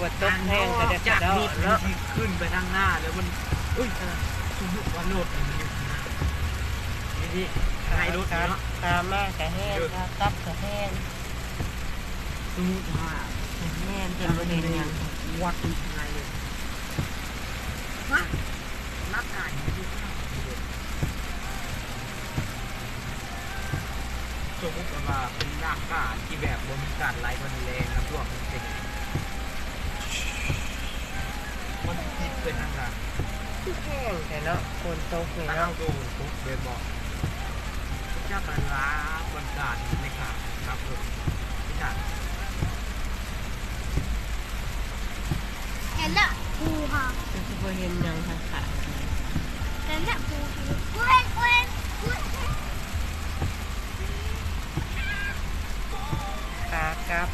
ว่าตกแห้งก็ได้กระดอเนาะขึ้นไปทางหน้าแล้วมันอุ้ยสมมติว่าโหลดมันอยู่ข้างหน้านี่ให้รถเนาะตามากกะแห้งกลับกะแห้งสมมติว่าแห้งจนบ่เห็นหยังวัดยังไงเลยฮะนักการอยู่ข้างหน้าสมมติว่าเป็นนักการที่แบบบนการไล่มันแรงนะพวกมันเป็นมันคิดเป็นทางการแห้งแต่เนาะคนตกเลย เนาะ เนาะ ดูปุ๊บเดินบอกเจ้าการล้าบนการในขาครับผมพี่จัดเห็นละปูค่ะคือบ่เห็นหยังค่ะ เห็นละปูกูเห็นขากลับ